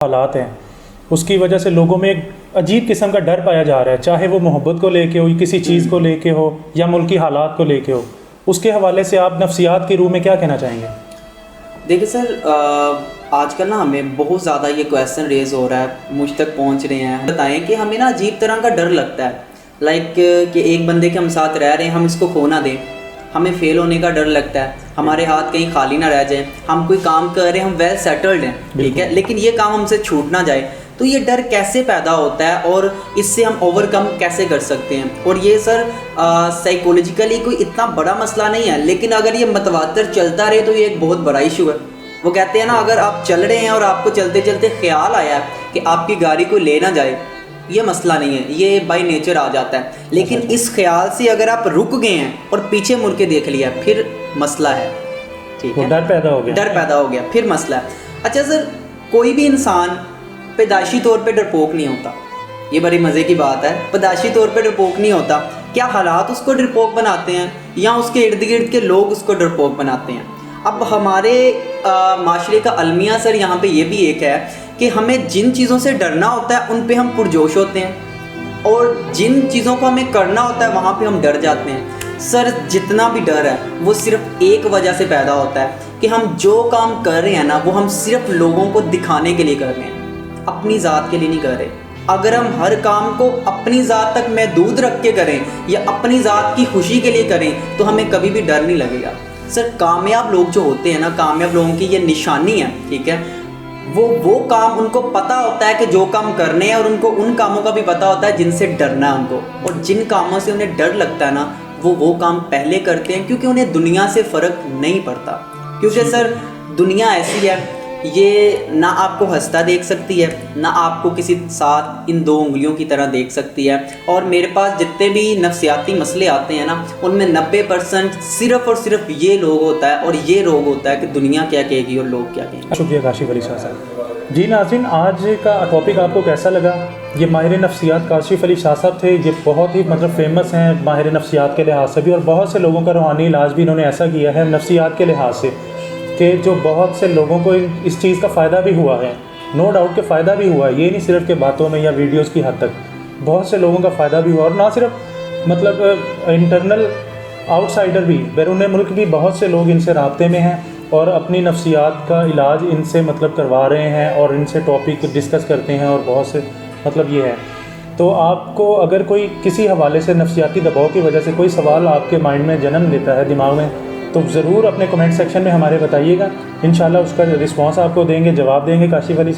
हालात हैं उसकी वजह से लोगों में एक अजीब किस्म का डर पाया जा रहा है, चाहे वो मोहब्बत को लेके हो, किसी चीज़ को लेके हो या मुल्की हालात को लेके हो। उसके हवाले से आप नफ्सियात की रूह में क्या कहना चाहेंगे? देखिए सर, आजकल ना हमें बहुत ज़्यादा ये क्वेश्चन रेज हो रहा है, मुझ तक पहुंच रहे हैं। बताएं कि हमें ना अजीब तरह का डर लगता है, लाइक कि एक बंदे के हम साथ रह रहे हैं, हम इसको खो ना दें। हमें फेल होने का डर लगता है, हमारे हाथ कहीं खाली ना रह जाए। हम कोई काम कर रहे हैं, हम वेल सेटल्ड हैं, ठीक है, लेकिन ये काम हमसे छूट ना जाए। तो ये डर कैसे पैदा होता है और इससे हम ओवरकम कैसे कर सकते हैं? और ये सर साइकोलॉजिकली कोई इतना बड़ा मसला नहीं है, लेकिन अगर ये मतवातर चलता रहे तो ये एक बहुत बड़ा इशू है। वो कहते हैं ना, अगर आप चल रहे हैं और आपको चलते चलते ख्याल आया कि आपकी गाड़ी कोई ले ना जाए, ये मसला नहीं है, ये बाय नेचर आ जाता है। लेकिन इस ख्याल से अगर आप रुक गए हैं और पीछे मुड़ के देख लिया, फिर मसला है, ठीक है, डर पैदा हो गया, डर पैदा हो गया, फिर मसला है। अच्छा सर, कोई भी इंसान पैदाइशी तौर पे डरपोक नहीं होता, ये बड़ी मज़े की बात है। पैदाइशी तौर पे डरपोक नहीं होता। क्या हालात उसको डरपोक बनाते हैं या उसके इर्द गिर्द के लोग उसको डरपोक बनाते हैं? अब हमारे माशरे का अलमिया सर यहाँ पे ये भी एक है कि हमें जिन चीज़ों से डरना होता है उन पे हम पुरजोश होते हैं, और जिन चीज़ों को हमें करना होता है वहाँ पे हम डर जाते हैं। सर जितना भी डर है वो सिर्फ एक वजह से पैदा होता है कि हम जो काम कर रहे हैं ना, वो हम सिर्फ लोगों को दिखाने के लिए कर रहे हैं, अपनी ज़ात के लिए नहीं कर रहे। अगर हम हर काम को अपनी ज़ात तक महदूद रख के करें या अपनी ज़ात की खुशी के लिए करें तो हमें कभी भी डर नहीं लगेगा। सर कामयाब लोग जो होते हैं ना, कामयाब लोगों की ये निशानी है, ठीक है, वो काम उनको पता होता है कि जो काम करने हैं, और उनको उन कामों का भी पता होता है जिनसे डरना है उनको। और जिन कामों से उन्हें डर लगता है ना, वो काम पहले करते हैं, क्योंकि उन्हें दुनिया से फ़र्क नहीं पड़ता। क्योंकि सर दुनिया ऐसी है, ये ना आपको हंसता देख सकती है, ना आपको किसी साथ इन दो उंगलियों की तरह देख सकती है। और मेरे पास जितने भी नफ्सियाती मसले आते हैं ना, उनमें 90% सिर्फ़ और सिर्फ ये लोग होता है, और ये रोग होता है कि दुनिया क्या कहेगी और लोग क्या कहेंगे। शुक्रिया काशिफ अली शाह साहब। जी नाज़रीन, आज का टॉपिक आपको कैसा लगा? ये माहिर नफ्सियात काशिफ अली शाह साहब थे। ये बहुत ही फेमस हैं माहिर नफ्सियात के लिहाज से भी, और बहुत से लोगों का रूहानी इलाज भी इन्होंने ऐसा किया है नफ्सियात के लिहाज से कि जो बहुत से लोगों को इस चीज़ का फ़ायदा भी हुआ है। नो डाउट के फ़ायदा भी हुआ है, ये नहीं सिर्फ के बातों में या वीडियोस की हद तक, बहुत से लोगों का फ़ायदा भी हुआ। और ना सिर्फ इंटरनल, आउटसाइडर भी, बैरून मुल्क भी बहुत से लोग इनसे राब्ते में हैं और अपनी नफ्सियात का इलाज इनसे करवा रहे हैं और इनसे टॉपिक डिस्कस करते हैं, और बहुत से ये है। तो आपको अगर कोई किसी हवाले से नफ्सियाती दबाव की वजह से कोई सवाल आपके माइंड में जन्म लेता है, दिमाग में, तो ज़रूर अपने कमेंट सेक्शन में हमारे बताइएगा। इंशाल्लाह उसका रिस्पांस आपको देंगे, जवाब देंगे काशिफ अली।